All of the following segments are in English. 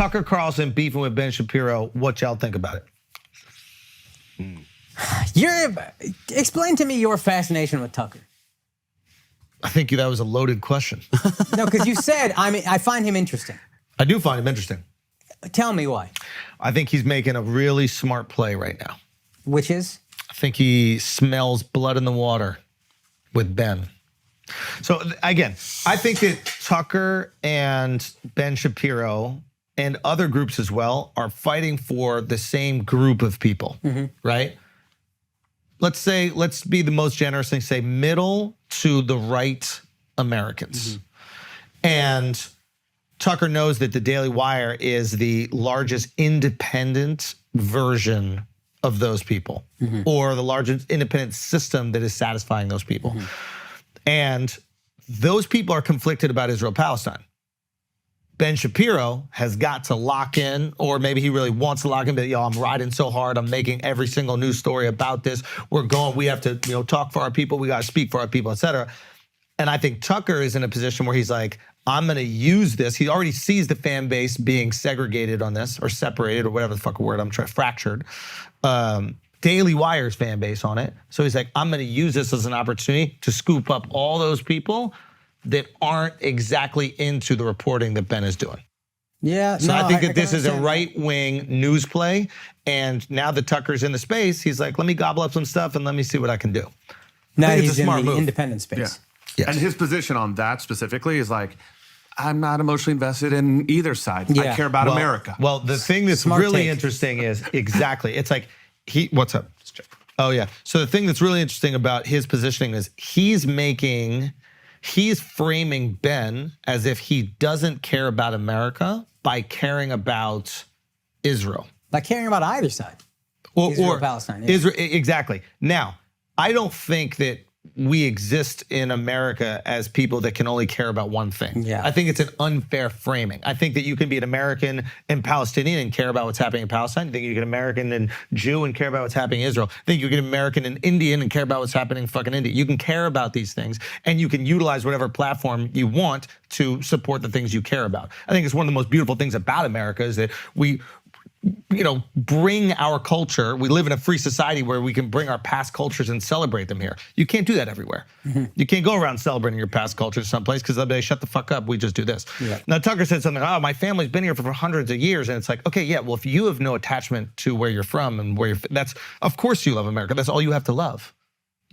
Tucker Carlson beefing with Ben Shapiro. What y'all think about it? Explain to me your fascination with Tucker. I think that was a loaded question. No, because you said, I find him interesting. I do find him interesting. Tell me why. I think he's making a really smart play right now. Which is? I think he smells blood in the water with Ben. So again, I think that Tucker and Ben Shapiro and other groups as well are fighting for the same group of people, right? Let's be the most generous and say middle to the right Americans. And Tucker knows that the Daily Wire is the largest independent version of those people, or the largest independent system that is satisfying those people. And those people are conflicted about Israel-Palestine. Ben Shapiro has got to lock in, or maybe he really wants to lock in, but yo, I'm riding so hard, I'm making every single news story about this. We have to talk for our people, we gotta speak for our people, et cetera. And I think Tucker is in a position where he's like, I'm gonna use this. He already sees the fan base being segregated on this, or separated, or whatever the fuck word I'm trying, fractured. Daily Wire's fan base on it. So he's like, I'm gonna use this as an opportunity to scoop up all those people that aren't exactly into the reporting that Ben is doing. Yeah, so I think that this is a right-wing news play, and now that Tucker's in the space, he's like, let me gobble up some stuff and let me see what I can do. Now he's in the independent space. Yeah. Yes. And his position on that specifically is like, I'm not emotionally invested in either side. I care about America. Well, the thing that's really interesting is, it's like, what's up? Oh yeah, so the thing that's really interesting about his positioning is he's framing Ben as if he doesn't care about America by caring about Israel. By caring about either side. Or Palestine. Yeah. Israel, exactly. Now, I don't think that we exist in America as people that can only care about one thing. Yeah. I think it's an unfair framing. I think that you can be an American and Palestinian and care about what's happening in Palestine. I think you can be an American and Jew and care about what's happening in Israel. I think you can be an American and Indian and care about what's happening in fucking India. You can care about these things, and you can utilize whatever platform you want to support the things you care about. I think it's one of the most beautiful things about America is that we bring our culture. We live in a free society where we can bring our past cultures and celebrate them here. You can't do that everywhere. You can't go around celebrating your past culture someplace because they'll be like, shut the fuck up, we just do this. Yeah. Now Tucker said something, my family's been here for hundreds of years, and it's like, okay, yeah, well, if you have no attachment to where you're from and of course you love America, that's all you have to love.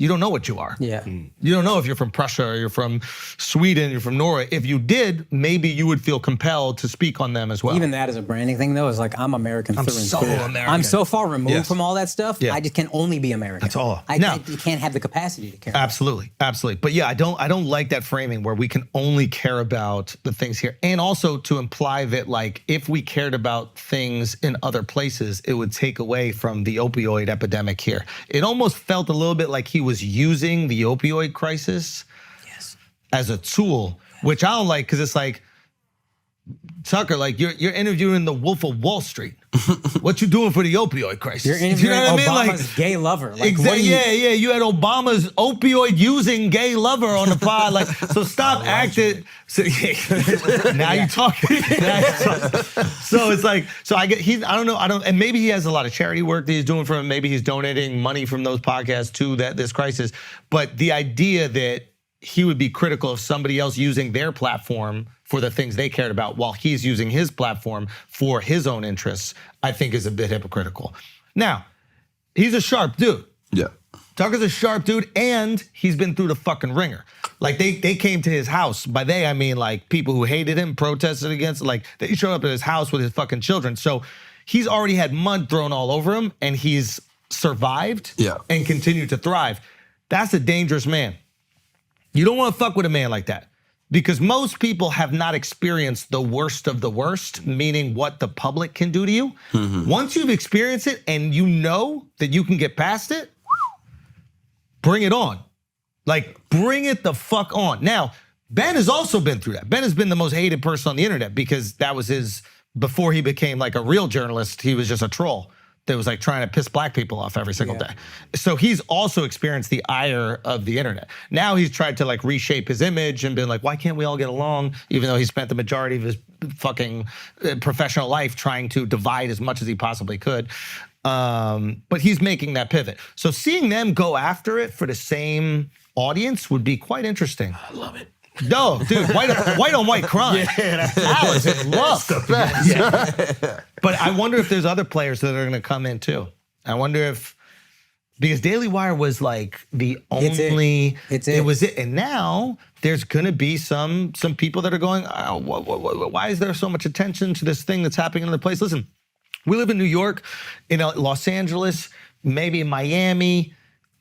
You don't know what you are. Yeah. You don't know if you're from Prussia or you're from Sweden, you're from Norway. If you did, maybe you would feel compelled to speak on them as well. Even that as a branding thing though is like, I'm American through and through. American. I'm so far removed from all that stuff, I just can only be American. That's all. I can't have the capacity to care. Absolutely. But yeah, I don't like that framing where we can only care about the things here. And also to imply that like, if we cared about things in other places, it would take away from the opioid epidemic here. It almost felt a little bit like he was using the opioid crisis as a tool, which I don't like, because it's like, Tucker, like you're interviewing the Wolf of Wall Street. What you doing for the opioid crisis? You're interviewing Obama's gay lover. Like, you had Obama's opioid using gay lover on the pod. Like, so stop acting. So, now you're talking. So it's like, and maybe he has a lot of charity work that he's doing for him. Maybe he's donating money from those podcasts to this crisis. But the idea that he would be critical of somebody else using their platform for the things they cared about while he's using his platform for his own interests, I think is a bit hypocritical. Now, he's a sharp dude. Yeah. Tucker's a sharp dude, and he's been through the fucking ringer. Like they came to his house. By they, I mean like people who hated him, protested against, like they showed up at his house with his fucking children. So he's already had mud thrown all over him, and he's survived and continued to thrive. That's a dangerous man. You don't want to fuck with a man like that, because most people have not experienced the worst of the worst, meaning what the public can do to you. Once you've experienced it and you know that you can get past it, bring it on. Like, bring it the fuck on. Now, Ben has also been through that. Ben has been the most hated person on the internet because that was before he became like a real journalist, he was just a troll. that was like trying to piss black people off every single day. So he's also experienced the ire of the internet. Now he's tried to like reshape his image and been like, why can't we all get along? Even though he spent the majority of his fucking professional life trying to divide as much as he possibly could. But he's making that pivot. So seeing them go after it for the same audience would be quite interesting. I love it. No, dude, white on white crime. Alex is rough. But I wonder if there's other players that are going to come in too. I wonder if, because Daily Wire was like the only, it was it. And now there's going to be some people that are going, oh, why is there so much attention to this thing that's happening in the place? Listen, we live in New York, in Los Angeles, maybe in Miami.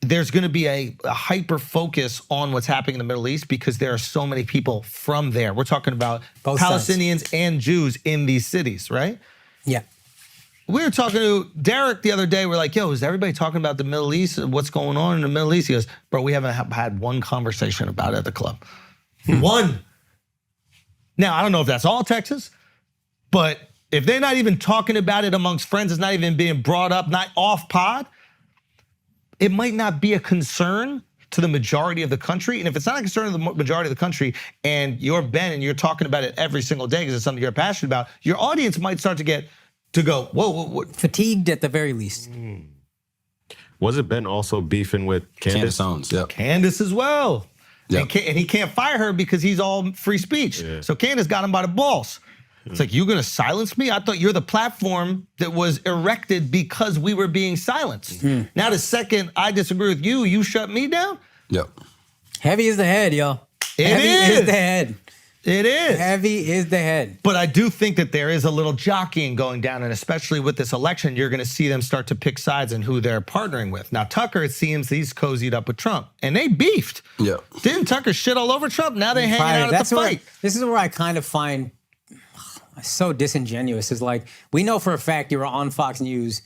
There's going to be a hyper focus on what's happening in the Middle East because there are so many people from there. We're talking about both Palestinians sides and Jews in these cities, right? Yeah. We were talking to Derek the other day. We're like, yo, is everybody talking about the Middle East? What's going on in the Middle East? He goes, bro, we haven't had one conversation about it at the club. One. Now, I don't know if that's all Texas, but if they're not even talking about it amongst friends, it's not even being brought up, not off pod, it might not be a concern to the majority of the country. And if it's not a concern to the majority of the country and you're Ben and you're talking about it every single day because it's something you're passionate about, your audience might start to go, whoa. Fatigued at the very least. Wasn't Ben also beefing with Candace Owens? Yep. Candace as well. Yep. And he can't fire her because he's all free speech. Yeah. So Candace got him by the balls. It's like, you're going to silence me? I thought you're the platform that was erected because we were being silenced. Now the second I disagree with you, you shut me down? Yep. Heavy is the head, yo. Heavy is the head. It is. Heavy is the head. But I do think that there is a little jockeying going down, and especially with this election, you're going to see them start to pick sides and who they're partnering with. Now, Tucker, it seems he's cozied up with Trump, and they beefed. Yeah. Didn't Tucker shit all over Trump? Now they hanging out at the fight. This is where I kind of find so disingenuous. Is like, we know for a fact you were on Fox News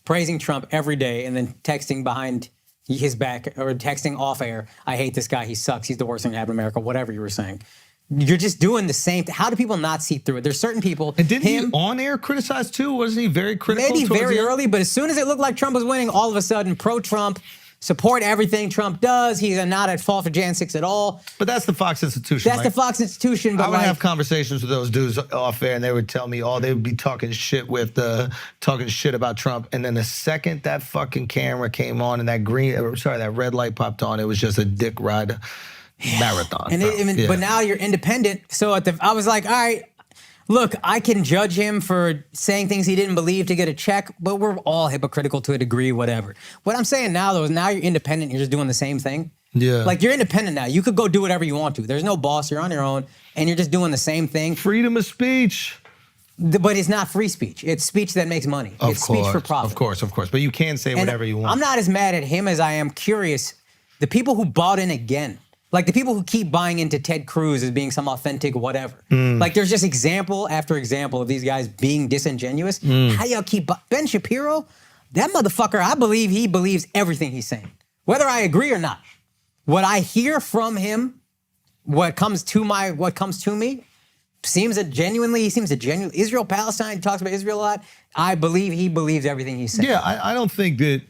praising Trump every day and then texting behind his back or texting off air, I hate this guy, he sucks, he's the worst thing to happen in America, whatever you were saying. You're just doing the same thing. How do people not see through it? There's certain people. And didn't he on air criticize too? Wasn't he very critical? Maybe very early, but as soon as it looked like Trump was winning, all of a sudden pro-Trump, support everything Trump does. He's not at fault for Jan 6 at all. But that's the Fox institution. That's the Fox institution. But I would have conversations with those dudes off air, and they would tell me, they would be talking shit about Trump. And then the second that fucking camera came on and that red light popped on, it was just a dick ride marathon. But now you're independent. So I was like, all right, look, I can judge him for saying things he didn't believe to get a check, but we're all hypocritical to a degree, whatever. What I'm saying now, though, is now you're independent, you're just doing the same thing. Yeah. Like, you're independent now. You could go do whatever you want to. There's no boss, you're on your own, and you're just doing the same thing. Freedom of speech. But it's not free speech. It's speech that makes money. It's speech for profit. Of course. But you can say whatever you want. I'm not as mad at him as I am curious. The people who bought in again, like the people who keep buying into Ted Cruz as being some authentic whatever. Like, there's just example after example of these guys being disingenuous. How y'all keep Ben Shapiro? That motherfucker, I believe he believes everything he's saying, whether I agree or not. What I hear from him, what comes to me, seems a genuine Israel, Palestine, he talks about Israel a lot. I believe he believes everything he's saying. Yeah, I don't think that,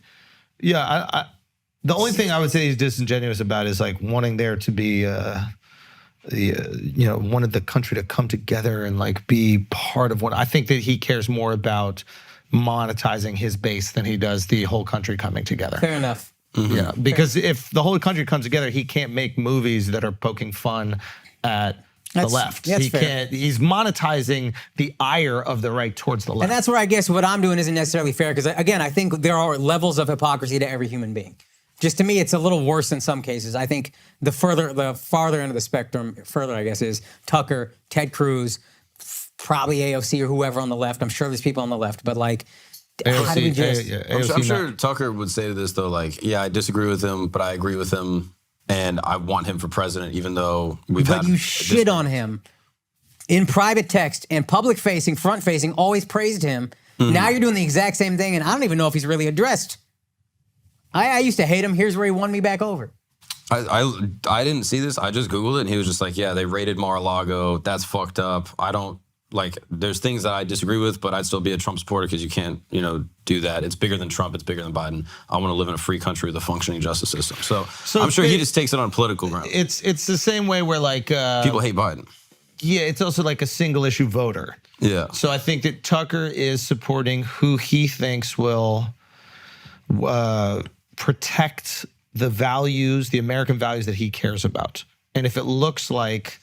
the only thing I would say he's disingenuous about is like wanting there to be, wanted the country to come together and like be part of what. I think that he cares more about monetizing his base than he does the whole country coming together. Fair enough. Yeah, because if the whole country comes together, he can't make movies that are poking fun at the left. That's fair. He's monetizing the ire of the right towards the left. And that's where I guess what I'm doing isn't necessarily fair, because again, I think there are levels of hypocrisy to every human being. Just to me, it's a little worse in some cases. I think the farther end of the spectrum, I guess, is Tucker, Ted Cruz, probably AOC or whoever on the left. I'm sure there's people on the left, but like, how do we just... I'm sure Tucker would say to this, though, like, yeah, I disagree with him, but I agree with him, and I want him for president, even though we've had... But you shit on him in private text and public-facing, front-facing, always praised him. Now you're doing the exact same thing, and I don't even know if he's really addressed. I used to hate him. Here's where he won me back over. I didn't see this. I just Googled it, and he was just like, yeah, they raided Mar-a-Lago. That's fucked up. I don't like there's things that I disagree with, but I'd still be a Trump supporter because you can't, do that. It's bigger than Trump. It's bigger than Biden. I want to live in a free country with a functioning justice system. So I'm sure he just takes it on political ground. It's the same way where like People hate Biden. yeah, it's also like a single issue voter. Yeah. So I think that Tucker is supporting who he thinks will protect the values, the American values that he cares about. And if it looks like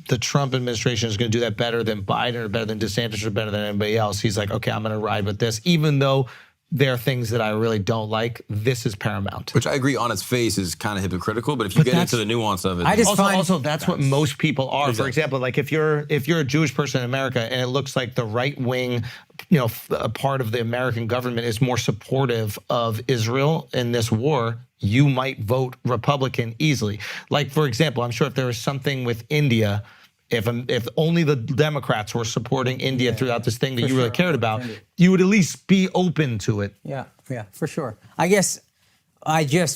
the Trump administration is going to do that better than Biden or better than DeSantis or better than anybody else, he's like, okay, I'm going to ride with this, even though there are things that I really don't like. This is paramount. Which I agree on its face is kind of hypocritical, but if you get into the nuance of it, I just Also, that's what most people are. Exactly. For example, like if you're a Jewish person in America and it looks like the right wing, a part of the American government is more supportive of Israel in this war, you might vote Republican easily. Like, for example, I'm sure if there was something with India, if only the Democrats were supporting India throughout this thing that you really cared about, you would at least be open to it. Yeah, for sure. I guess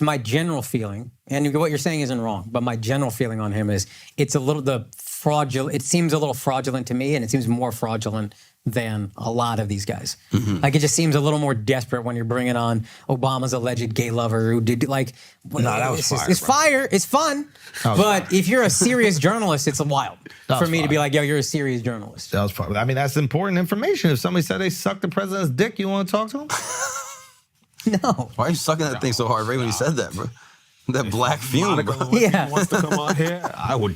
my general feeling, and what you're saying isn't wrong, but my general feeling on him is it seems a little fraudulent to me, and it seems more fraudulent than a lot of these guys. Mm-hmm. Like, it just seems a little more desperate when you're bringing on Obama's alleged gay lover who did, like... No, that was fire. It's fire. It's fun. But if you're a serious journalist, it's wild for me to be like, yo, you're a serious journalist. That was fire. I mean, that's important information. If somebody said they sucked the president's dick, you want to talk to them? No. Why are you sucking that thing so hard right when you said that, bro? That black fume, bro. Yeah. Wants to come on here? I would.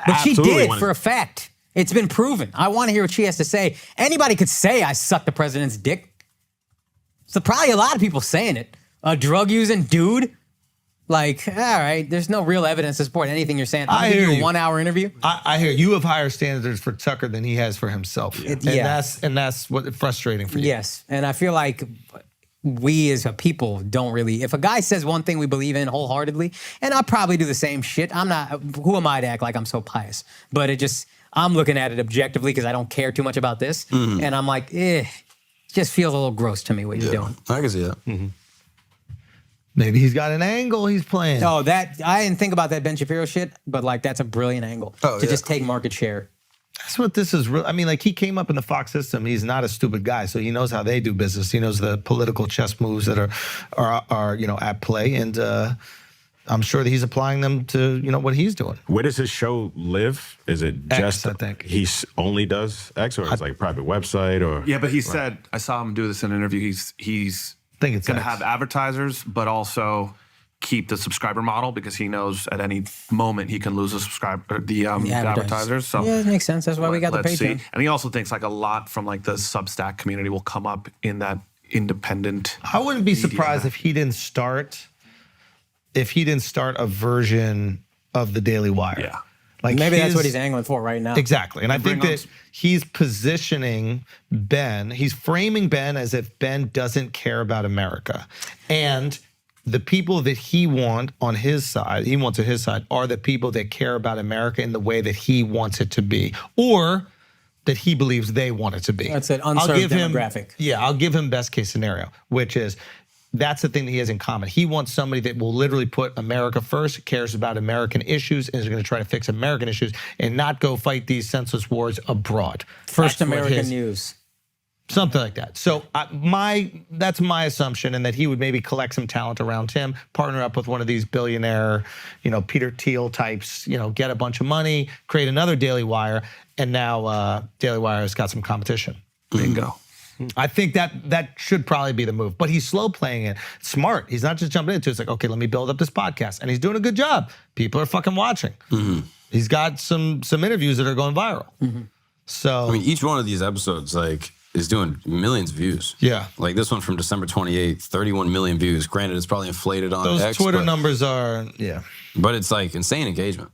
But she did, for a fact. It's been proven. I want to hear what she has to say. Anybody could say I sucked the president's dick. So probably a lot of people saying it. A drug-using dude. Like, all right, there's no real evidence to support anything you're saying. I'll give you a 1 hour interview. I hear you have higher standards for Tucker than he has for himself. Yeah. And that's what frustrating for you. Yes, and I feel like we as a people don't really, if a guy says one thing we believe in wholeheartedly, and I'll probably do the same shit, who am I to act like I'm so pious? But I'm looking at it objectively because I don't care too much about this. Mm-hmm. And I'm like, it just feels a little gross to me what you're doing. I can see that. Mm-hmm. Maybe he's got an angle he's playing. Oh, I didn't think about that Ben Shapiro shit, but like that's a brilliant angle to just take market share. That's what this is. I mean, like he came up in the Fox system. He's not a stupid guy, so he knows how they do business. He knows the political chess moves that are at play, and I'm sure that he's applying them to what he's doing. Where does his show live? Is it X, I think he only does X, or it's like a private website, or yeah? But he said, I saw him do this in an interview. He's I think it's going to have advertisers, but also keep the subscriber model because he knows at any moment he can lose the advertisers. So yeah, it makes sense. That's why we got the Patreon. And he also thinks like a lot from like the Substack community will come up in that independent. I wouldn't be surprised if he didn't start a version of the Daily Wire. Yeah. Like maybe that's what he's angling for right now. Exactly. And I think that he's positioning Ben, he's framing Ben as if Ben doesn't care about America. And the people that he wants on his side, are the people that care about America in the way that he wants it to be, or that he believes they want it to be. That's an unserved demographic. I'll give him best case scenario, which is that's the thing that he has in common. He wants somebody that will literally put America first, cares about American issues, and is going to try to fix American issues and not go fight these senseless wars abroad. First American news. Something like that. So that's my assumption, and that he would maybe collect some talent around him, partner up with one of these billionaire, Peter Thiel types, get a bunch of money, create another Daily Wire, and now Daily Wire has got some competition. Bingo. I think that should probably be the move. But he's slow playing it. Smart. He's not just jumping into it. It's like, okay, let me build up this podcast. And he's doing a good job. People are fucking watching. Mm-hmm. He's got some interviews that are going viral. Mm-hmm. So I mean, each one of these episodes is doing millions of views. Yeah. Like this one from December 28th, 31 million views. Granted, it's probably inflated on those X. Twitter numbers are, yeah. But it's like insane engagement.